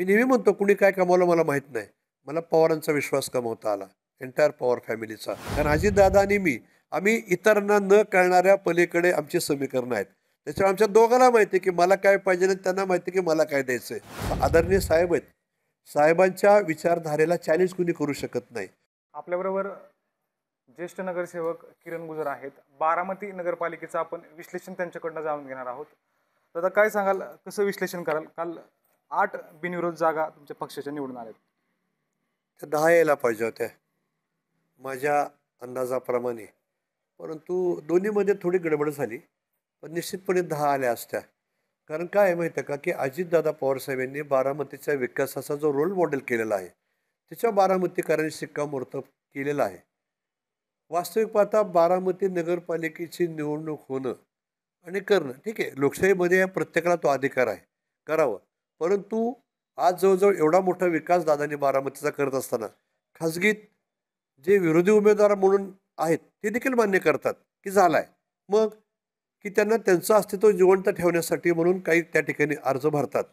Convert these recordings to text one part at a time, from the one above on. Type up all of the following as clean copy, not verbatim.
मी नेहमी म्हणतो कुणी काय कमावलं मला माहीत नाही. मला पवारांचा विश्वास कमवता आला. एंटायर पवार फॅमिलीचा. कारण अजितदादा आणि मी, आम्ही इतरांना न कळणाऱ्या पलीकडे आमची समीकरणं आहेत. त्याच्यामुळे आमच्या दोघांना माहिती आहे, की मला काय पाहिजे आणि त्यांना माहिती आहे, की मला काय द्यायचंय. आदरणीय साहेब आहेत. साहेबांच्या विचारधारेला चॅलेंज कुणी करू शकत नाही. आपल्याबरोबर ज्येष्ठ नगरसेवक किरण गुजर आहेत. बारामती नगरपालिकेचं आपण विश्लेषण त्यांच्याकडनं जाणून घेणार आहोत. दादा काय सांगाल, कसं विश्लेषण कराल? काल 8 बिनविरोध जागा तुमच्या पक्षाच्या निवडून आल्यात. त्या 10 यायला पाहिजे होत्या माझ्या अंदाजाप्रमाणे. परंतु दोन्हीमध्ये थोडी गडबड झाली. पण निश्चितपणे 10 आल्या असत्या. कारण काय आहे माहिती आहे का, की अजितदादा पवारसाहेब यांनी बारामतीच्या विकासाचा जो रोल मॉडेल केलेला आहे, त्याच्या बारामतीकरांनी शिक्कामोर्तब केलेला आहे. वास्तविक पाहता बारामती नगरपालिकेची निवडणूक होणं आणि करणं ठीक आहे, लोकशाहीमध्ये प्रत्येकाला तो अधिकार आहे, करावं. परंतु आज जवळजवळ एवढा मोठा विकास दादांनी बारामतीचा करत असताना खाजगीत जे विरोधी उमेदवार म्हणून आहेत ते देखील मान्य करतात की झालाय. मग की त्यांना त्यांचं अस्तित्व जिवंत ठेवण्यासाठी म्हणून काही त्या ठिकाणी अर्ज भरतात.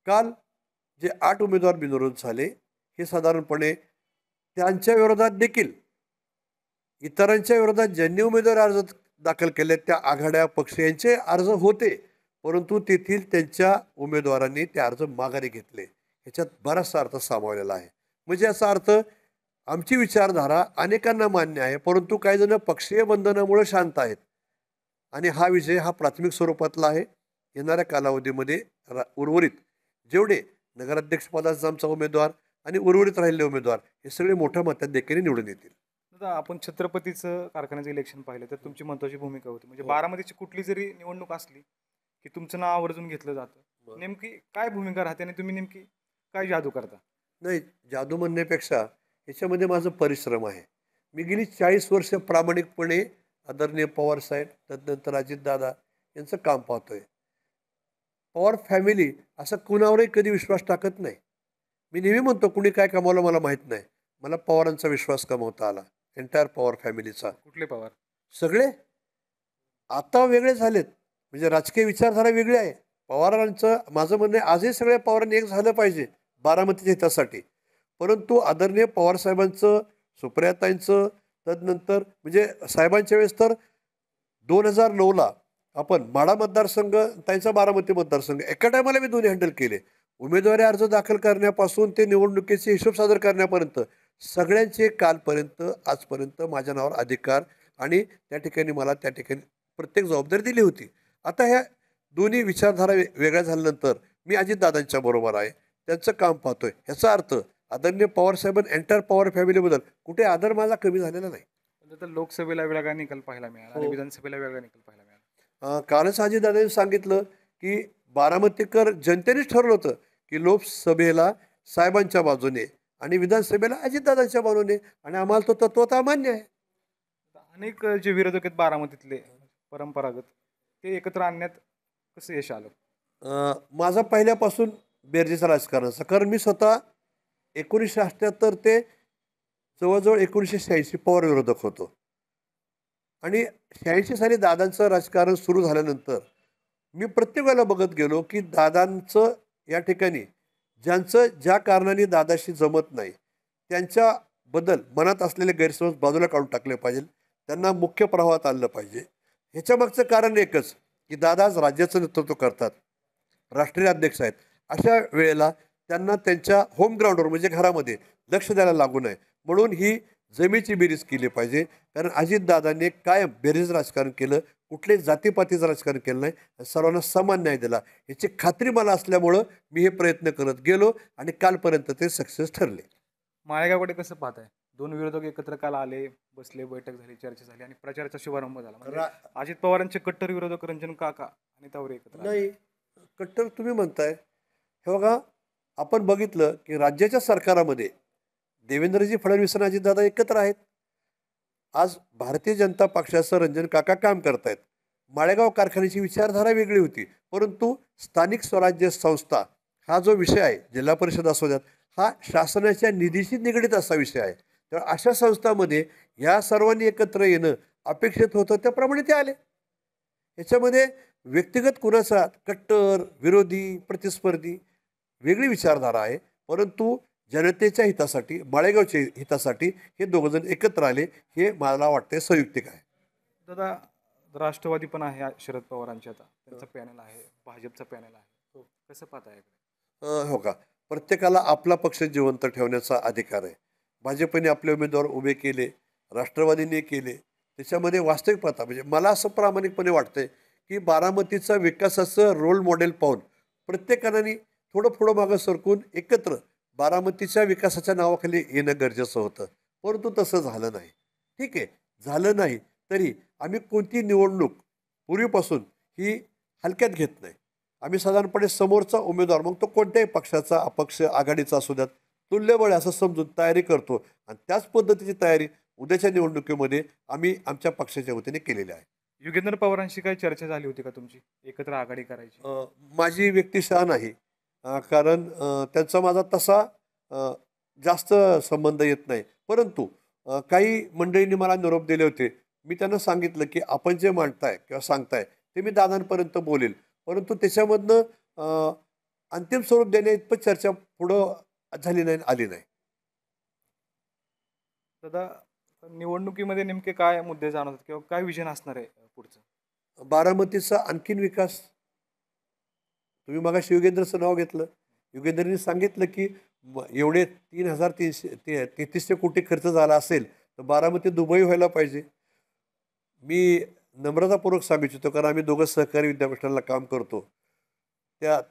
काल जे 8 उमेदवार बिनविरोध झाले, हे साधारणपणे त्यांच्या विरोधात देखील इतरांच्या विरोधात ज्यांनी उमेदवारी अर्ज दाखल केले त्या आघाड्या पक्ष यांचे अर्ज होते, परंतु तेथील त्यांच्या उमेदवारांनी ते अर्ज माघारी घेतले. ह्याच्यात बराचसा अर्थ सामावलेला आहे. म्हणजे याचा अर्थ आमची विचारधारा अनेकांना मान्य आहे, परंतु काही जण पक्षीय बंधनामुळे शांत आहेत. आणि हा विजय हा प्राथमिक स्वरूपातला आहे. येणाऱ्या कालावधीमध्ये उर्वरित जेवढे नगराध्यक्षपदाचा आमचा उमेदवार आणि उर्वरित राहिलेले उमेदवार हे सगळे मोठ्या मताधिक्याने निवडून येतील. दादा आपण छत्रपतीचं कारखान्याचं इलेक्शन पाहिलं तर तुमची महत्त्वाची भूमिका होती. म्हणजे हो. बारामतीची कुठली जरी निवडणूक असली की तुमचं नाव आवर्जून घेतलं जातं. बरं. नेमकी काय भूमिका राहते आणि तुम्ही नेमकी काय जादू करता? नाही, जादू म्हणण्यापेक्षा याच्यामध्ये माझं परिश्रम आहे. मी गेली 40 वर्ष प्रामाणिकपणे आदरणीय पवारसाहेब, तदनंतर अजितदादा यांचं काम पाहतोय. पवार फॅमिली असं कुणावरही कधी विश्वास टाकत नाही. मी नेहमी म्हणतो कुणी काय कमावलं मला माहीत नाही. मला पवारांचा विश्वास कमवता आला. एंटायर पवार फॅमिलीचा. कुठले पवार? सगळे आता वेगळे झालेत. म्हणजे राजकीय विचारधारा वेगळी आहे. पवारांचं माझं म्हणणं आहे आजही सगळ्या पवारांनी एक झालं पाहिजे बारामतीच्या हितासाठी. परंतु आदरणीय पवारसाहेबांचं, सुप्रियाताईंचं, तदनंतर म्हणजे साहेबांच्या वेळेस तर 2009ला आपण माढा मतदारसंघ, त्यांचा बारामती मतदारसंघ एका टायमाला मी दोन्ही हँडल केले. उमेदवारी अर्ज दाखल करण्यापासून ते निवडणुकीचे हिशोब सादर करण्यापर्यंत सगळ्यांचे कालपर्यंत आजपर्यंत माझ्या नावावर अधिकार आणि त्या ठिकाणी मला त्या ठिकाणी प्रत्येक जबाबदारी दिली होती. आता ह्या दोन्ही विचारधारा वेगळ्या झाल्यानंतर मी अजितदादांच्या बरोबर आहे. त्यांचं काम पाहतोय. ह्याचा अर्थ आदरणीय पवारसाहेबांनी एंटायर पवार फॅमिलीबद्दल कुठे आदर माझा कमी झालेला नाही. तर लोकसभेला वेगळा निकाल पाहायला मिळाला आणि हो. विधानसभेला वेगळा निकाल पाहायला मिळाला. कालच अजितदादांनी सांगितलं की बारामतीकर जनतेनेच ठरवलं होतं की लोकसभेला साहेबांच्या बाजूने आणि विधानसभेला अजितदादांच्या बाजूने आणि आम्हाला तो तत्वता मान्य आहे. अनेक जे विरोधक आहेत बारामतीतले परंपरागत, ते एकत्र आणण्यात कसं यश आलं? माझा पहिल्यापासून बेरजेचं राजकारणाचा, कारण मी स्वतः 1978 ते जवळजवळ 1986 पवार विरोधक होतो. आणि 86 साली दादांचं राजकारण सुरू झाल्यानंतर मी प्रत्येक वेळेला बघत गेलो की दादांचं या ठिकाणी ज्यांचं ज्या कारणाने दादाशी जमत नाही त्यांच्याबद्दल मनात असलेले गैरसमज बाजूला काढून टाकले पाहिजे. त्यांना मुख्य प्रवाहात आणलं पाहिजे. ह्याच्या मागचं कारण एकच की दादा आज राज्याचं नेतृत्व करतात, राष्ट्रीय अध्यक्ष आहेत. अशा वेळेला त्यांना त्यांच्या होम ग्राउंडवर म्हणजे घरामध्ये लक्ष द्यायला लागू नये म्हणून ही जमेची बेरीज केली पाहिजे. कारण अजितदादांनी कायम बेरीज राजकारण केलं, कुठल्याही जातीपातीचं राजकारण केलं नाही, सर्वांना समान न्याय दिला. याची खात्री मला असल्यामुळं मी हे प्रयत्न करत गेलो आणि कालपर्यंत ते सक्सेस ठरले. माळेगावकडे कसं पाहताय? दोन विरोधक एकत्र काल आले, बसले, बैठक झाली, चर्चा झाली आणि प्रचाराचा शुभारंभ झाला. म्हणजे अजित पवारांचे कट्टर विरोधक रंजन काका आणि तावरे एकत्र आले. नाही, कट्टर तुम्ही म्हणताय. हे बघा, आपण बघितलं की राज्याच्या सरकारामध्ये देवेंद्रजी फडणवीस आणि अजितदादा एकत्र आहेत. आज भारतीय जनता पक्षाचं रंजन काका काम करतायत. माळेगाव कारखान्याची विचारधारा वेगळी होती, परंतु स्थानिक स्वराज्य संस्था हा जो विषय आहे, जिल्हा परिषद असू द्यात, हा शासनाच्या निधीशी निगडीत असा विषय आहे. तर अशा संस्थांमध्ये या सर्वांनी एकत्र येणं अपेक्षित होतं, त्याप्रमाणे ते आले. याच्यामध्ये व्यक्तिगत कुणाचा कट्टर विरोधी प्रतिस्पर्धी वेगळी विचारधारा आहे, परंतु जनतेच्या हितासाठी, माळेगावच्या हितासाठी हे दोघंजण एकत्र आले, हे मला वाटते संयुक्तिक आहे. दादा, राष्ट्रवादी पण आहे शरद पवारांचे, आता त्यांचा पॅनल आहे, भाजपचा पॅनल आहे, कसं पाहता याकडे? हो का, प्रत्येकाला आपला पक्ष जिवंत ठेवण्याचा अधिकार आहे. भाजपने आपले उमेदवार उभे केले, राष्ट्रवादीने केले, त्याच्यामध्ये वास्तविक पाहता म्हणजे मला असं प्रामाणिकपणे वाटतंय की बारामतीचा विकासाचं रोल मॉडेल पाहून प्रत्येकाने थोडं पुढं मागं सरकून एकत्र बारामतीच्या विकासाच्या नावाखाली येणं गरजेचं होतं, परंतु तसं झालं नाही. ठीक आहे, झालं नाही तरी आम्ही कोणती निवडणूक पूर्वीपासून ही हलक्यात घेत नाही. आम्ही साधारणपणे समोरचा उमेदवार, मग तो कोणत्याही पक्षाचा, अपक्ष, आघाडीचा असू द्यात, तुल्यबळ असं समजून तयारी करतो आणि त्याच पद्धतीची तयारी उद्याच्या निवडणुकीमध्ये आम्ही आमच्या पक्षाच्या वतीने केलेली आहे. युगेंद्र पवारांशी काही चर्चा झाली होती का तुमची, एकत्र आघाडी करायची? माझी व्यक्तिशः नाही, कारण त्यांचा माझा तसा जास्त संबंध येत नाही, परंतु काही मंडळींनी मला निरोप दिले होते. मी त्यांना सांगितलं की आपण जे मांडताय किंवा सांगताय ते मी दादांपर्यंत बोलेल, परंतु त्याच्यामधनं अंतिम स्वरूप देण्या इतपत चर्चा पुढं झाली नाही, आली नाही. दादा, निवडणुकीमध्ये नेमके काय मुद्दे जाणवतात किंवा काय विजन असणार आहे पुढचं? बारामतीचा आणखीन विकास. तुम्ही मगाशी युगेंद्रचं नाव घेतलं, युगेंद्रनी सांगितलं की एवढे 3,333 कोटी खर्च झाला असेल तर बारामती दुबई व्हायला पाहिजे. मी नम्रतापूर्वक सांगू इच्छितो, कारण आम्ही दोघं सहकारी विद्यापीठाला काम करतो. त्या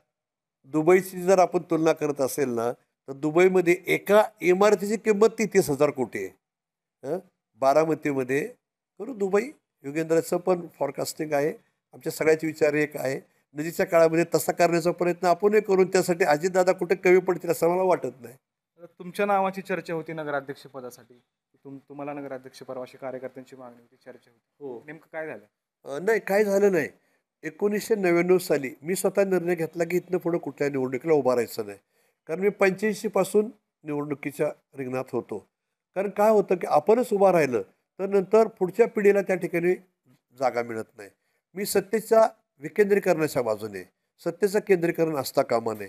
दुबईची जर आपण तुलना करत असेल ना, तर दुबईमध्ये एका इमारतीची किंमत 33,000 कोटी आहे. बारामतीमध्ये करू दुबई. युगेंद्राचं पण फॉरकास्टिंग आहे, आमच्या सगळ्याचे विचार एक आहे. नजीकच्या काळामध्ये तसा करण्याचा प्रयत्न आपणही करून त्यासाठी अजितदादा कुठे कमी पडतील असं मला वाटत नाही. तुमच्या नावाची चर्चा होती नगराध्यक्ष पदासाठी, तुम्हाला नगराध्यक्ष परवाशी कार्यकर्त्यांची मागणी होती, चर्चा होती, हो. नेमकं काय झालं? नाही, काय झालं नाही. 1999 साली मी स्वतः निर्णय घेतला की इथनं पुढं कुठल्या निवडणुकीला उभा राहायचं नाही, कारण मी 85 पासून निवडणुकीच्या रिंगणात होतो. कारण काय होतं की आपणच उभा राहिलं तर नंतर पुढच्या पिढीला त्या ठिकाणी जागा मिळत नाही. मी सत्तेच्या विकेंद्रीकरणाच्या बाजूने, सत्तेचं केंद्रीकरण असता कामा नये.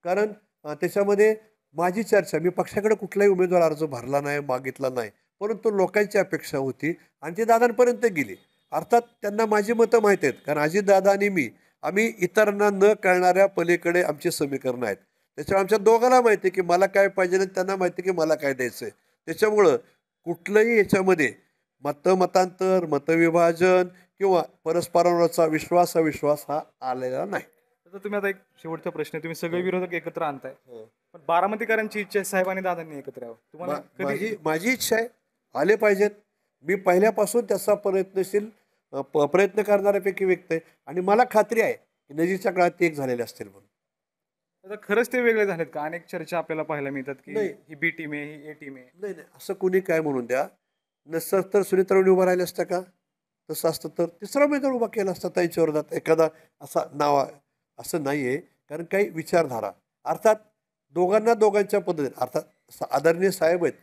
कारण त्याच्यामध्ये माझी चर्चा, मी पक्षाकडे कुठलाही उमेदवार अर्ज भरला नाही, मागितला नाही, परंतु लोकांची अपेक्षा होती आणि ती दादांपर्यंत गेली. अर्थात त्यांना माझी मतं माहीत आहेत, कारण अजितदादा आणि मी, आम्ही इतरांना न कळणाऱ्या पलीकडे आमची समीकरणं आहेत. त्याच्यामुळे आमच्या दोघांना माहिती आहे की मला काय पाहिजे आणि त्यांना माहिती आहे की मला काय द्यायचं आहे. त्याच्यामुळं कुठलंही याच्यामध्ये मतांतर, मतविभाजन किंवा परस्परांवरचा विश्वास अविश्वास हा आलेला नाही. तर तुम्ही आता एक शेवटचा प्रश्न आहे, तुम्ही सगळे विरोधक एकत्र आणताय, पण बारामतीकरांची इच्छा आहे साहेब आणि दादांनी एकत्र यावं. तुम्हाला माझी इच्छा आहे आले पाहिजेत. मी पहिल्यापासून त्याचा प्रयत्न करणाऱ्यापैकी व्यक्ती आहे आणि मला खात्री आहे की नजीकच्या काळात ते एक झालेले असतील म्हणून. आता खरंच ते वेगळे झालेत का? अनेक चर्चा आपल्याला पाहायला मिळतात की नाही. ही बी टीम आहे, ही ए टीम आहे. नाही नाही, असं कुणी काय म्हणून द्या, नसतं तर सुनीतारावणी उभा राहिले असता का? तसं असतं तर तिसरा उमेदवार उभा केला असता त्यांच्या विरोधात एखादा असा नाव. असं नाही आहे, कारण काही विचारधारा अर्थात दोघांच्या पद्धतीने, अर्थात आदरणीय साहेब आहेत,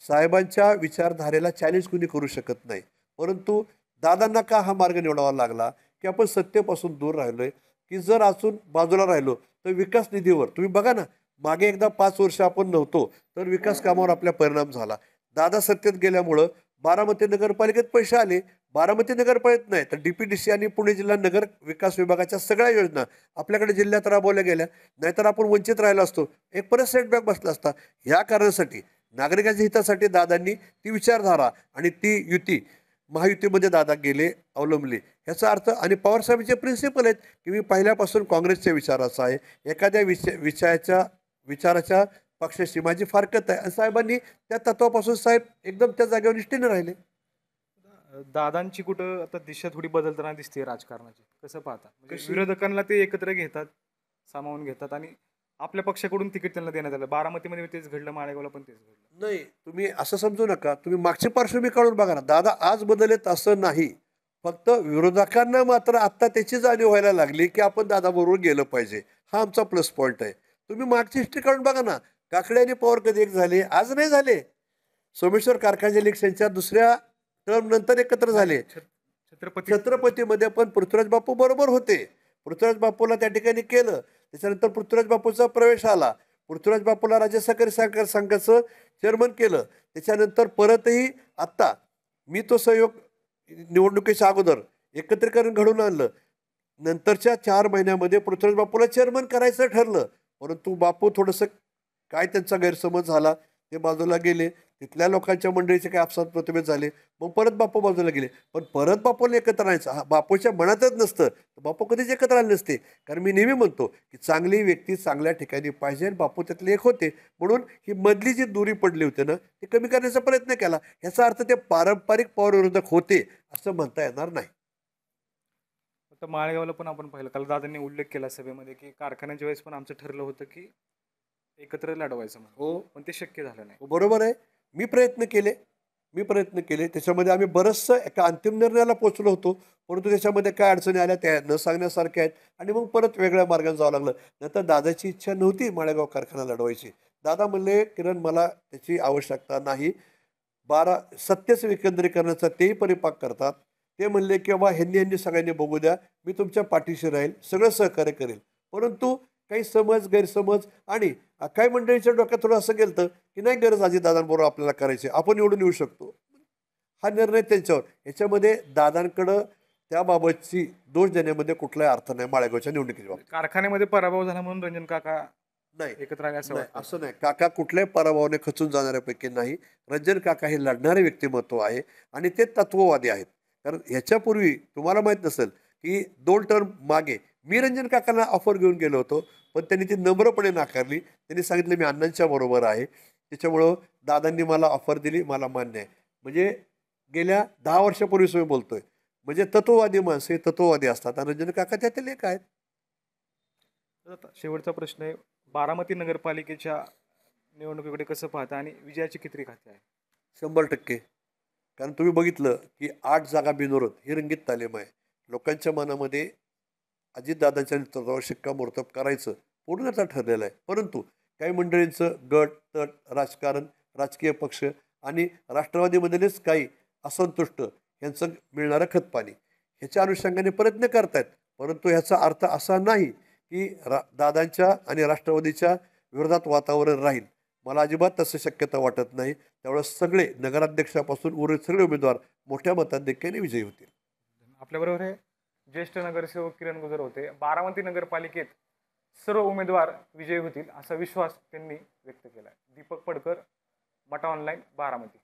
साहेबांच्या विचारधारेला चॅलेंज कुणी करू शकत नाही. परंतु दादांना का हा मार्ग निवडावा लागला की आपण सत्तेपासून दूर राहिलोय, की जर अजून बाजूला राहिलो तर विकास निधीवर तुम्ही बघा ना, मागे एकदा 5 वर्ष आपण नव्हतो तर विकास कामावर आपला परिणाम झाला. दादा सत्तेत गेल्यामुळं बारामती नगरपालिकेत पैसे आले. बारामती नगरपालिकेत नाही तर DPDC आणि पुणे जिल्हा नगर विकास विभागाच्या सगळ्या योजना आपल्याकडे जिल्ह्यात राबवल्या गेल्या, नाहीतर आपण वंचित राहिलो असतो, एक परत सेटबॅक बसला असता. ह्या कारणासाठी, नागरिकांच्या हितासाठी दादांनी ती विचारधारा आणि ती युती, महायुतीमध्ये दादा गेले, अवलंबले. ह्याचा अर्थ, आणि पवारसाहेबांचे प्रिन्सिपल आहेत की मी पहिल्यापासून काँग्रेसच्या विचाराचा आहे, एखाद्या विचाराच्या पक्षाशी माझी फारकत आहे, आणि साहेबांनी त्या तत्वापासून साहेब एकदम त्या जागेवर निष्ठेने राहिले. दादांची कुठं आता दिशा थोडी बदलताना दिसते राजकारणाची, कसं पाहता? म्हणजे विरोधकांना ते एकत्र घेतात, सामावून घेतात आणि आपल्या पक्षाकडून तिकीट त्यांना देण्यात आलं. बारामतीमध्ये तेच घडलं, माळेगावला पण तेच घडलं. नाही, तुम्ही असं समजू नका, तुम्ही मागची पार्श्वभूमी काढून बघा ना. दादा आज बदलत असं नाही, फक्त विरोधकांना मात्र आत्ता त्याची जाणीव व्हायला लागली की आपण दादाबरोबर गेलं पाहिजे. हा आमचा प्लस पॉईंट आहे. तुम्ही मागची हिस्ट्री काढून बघा ना, काकडे आणि पवार कधी एक झाले? आज नाही झाले. सोमेश्वर कारखान्याच्या इलेक्शनच्या दुसऱ्या टर्म नंतर एकत्र झाले. छत्रपतीमध्ये पण पृथ्वीराज बापू बरोबर होते. पृथ्वीराज बापूला त्या ठिकाणी केलं. त्याच्यानंतर पृथ्वीराज बापूचा प्रवेश आला. पृथ्वीराज बापूला राज्य सहकारी सहकार संघाचं चेअरमन केलं. त्याच्यानंतर परतही आत्ता मी तो सहयोग निवडणुकीच्या अगोदर एकत्रीकरण घडवून आणलं. नंतरच्या 4 महिन्यामध्ये पृथ्वीराज बापूला चेअरमन करायचं ठरलं. परंतु बापू थोडंसं काय त्यांचा गैरसमज झाला, ते बाजूला गेले. तिथल्या लोकांच्या मंडळीचे काही आपसात मतभेद झाले. मग परत बापू बाजूला गेले. पण परत बापूला एकत्र आणायचं हा बापूच्या मनातच नसतं. बापू कधीच एकत्र आले नसते. कारण मी नेहमी म्हणतो की चांगली व्यक्ती चांगल्या ठिकाणी पाहिजे. बापू त्यातले एक होते. म्हणून ही मधली जी दुरी पडली होती ना, ती कमी करण्याचा प्रयत्न केला. याचा अर्थ ते पारंपरिक पवारविरोधक होते असं म्हणता येणार नाही. आता माळेगावला पण आपण पाहिलं, काल दादांनी उल्लेख केला सभेमध्ये की कारखान्याच्या वेळेस पण आमचं ठरलं होतं की एकत्र लढवायचं म्हणून, हो, पण ते शक्य झालं नाही. बरोबर आहे. मी प्रयत्न केले. त्याच्यामध्ये आम्ही बरंचसं एका अंतिम निर्णयाला पोहोचलो होतो. परंतु त्याच्यामध्ये काय अडचणी आल्या त्या न सांगण्यासारख्या आहेत. आणि मग परत वेगळ्या मार्गाने जावं लागलं. नंतर दादाची इच्छा नव्हती माळेगाव कारखाना लढवायची. दादा म्हणले, "किरण, मला त्याची आवश्यकता नाही." 12 सत्तेचं विकेंद्रीकरणाचा तेही परिपाक करतात. ते म्हणले की बाबा ह्यांनी सगळ्यांनी बघू द्या. मी तुमच्या पाठीशी राहील. सगळं सहकार्य करेल. परंतु काही समज, गैरसमज आणि काही मंडळीच्या डोक्यात थोडं असं गेलं की नाही गरज अजितदादांबरोबर आपल्याला करायची. आपण निवडून येऊ शकतो. हा निर्णय त्यांच्यावर. याच्यामध्ये दादांकडं त्याबाबतची दोष देण्यामध्ये कुठलाही अर्थ नाही माळेगावच्या निवडणुकीच्या बाबतीत. कारखान्यामध्ये पराभव झाला म्हणून रंजन काका नाही, एकत्र आले असं नाही, वाटतं. असं नाही. काका कुठल्याही पराभवाने खचून जाणाऱ्यापैकी नाही. रंजन काका हे लढणारे व्यक्तिमत्व आहे आणि ते तत्ववादी आहेत. कारण ह्याच्यापूर्वी तुम्हाला माहीत नसेल की 2 टर्म मागे मी रंजन काकांना ऑफर घेऊन गेलो होतो. पण त्यांनी ती नम्रपणे नाकारली. त्यांनी सांगितलं मी अण्णांच्या बरोबर आहे. त्याच्यामुळं दादांनी मला ऑफर दिली. मला मान्य आहे. म्हणजे गेल्या 10 वर्षापूर्वीच मी बोलतोय. म्हणजे तत्ववादी माणसं हे तत्ववादी असतात आणि रंजन काका त्यातील एक आहेत. तर आता शेवटचा प्रश्न आहे, बारामती नगरपालिकेच्या निवडणुकीकडे कसं पाहता आणि विजयाची किती खाते आहे? 100%. कारण तुम्ही बघितलं की 8 जागा बिनविरोध ही रंगीत तालीम आहे. लोकांच्या मनामध्ये अजितदादांच्या नेतृत्वावर शिक्कामोर्तब करायचं पूर्णतः ठरलेलं आहे. परंतु काही मंडळींचं गट तट राजकारण, राजकीय पक्ष आणि राष्ट्रवादीमधलेच काही असंतुष्ट यांचं मिळणारं खतपाणी ह्याच्या अनुषंगाने प्रयत्न करतायत. परंतु ह्याचा अर्थ असा नाही की दादांच्या आणि राष्ट्रवादीच्या विरोधात वातावरण राहील. मला अजिबात तसं शक्यता वाटत नाही. त्यावेळेस सगळे नगराध्यक्षापासून उर्वरित सगळे उमेदवार मोठ्या मताधिक्याने विजयी होतील. आपल्याबरोबर हे ज्येष्ठ नगरसेवक किरण गुजर होते. बारामती नगरपालिकेत सर्व उमेदवार विजयी होतील असा विश्वास त्यांनी व्यक्त केला. दीपक पडकर, मटा ऑनलाईन, बारामती.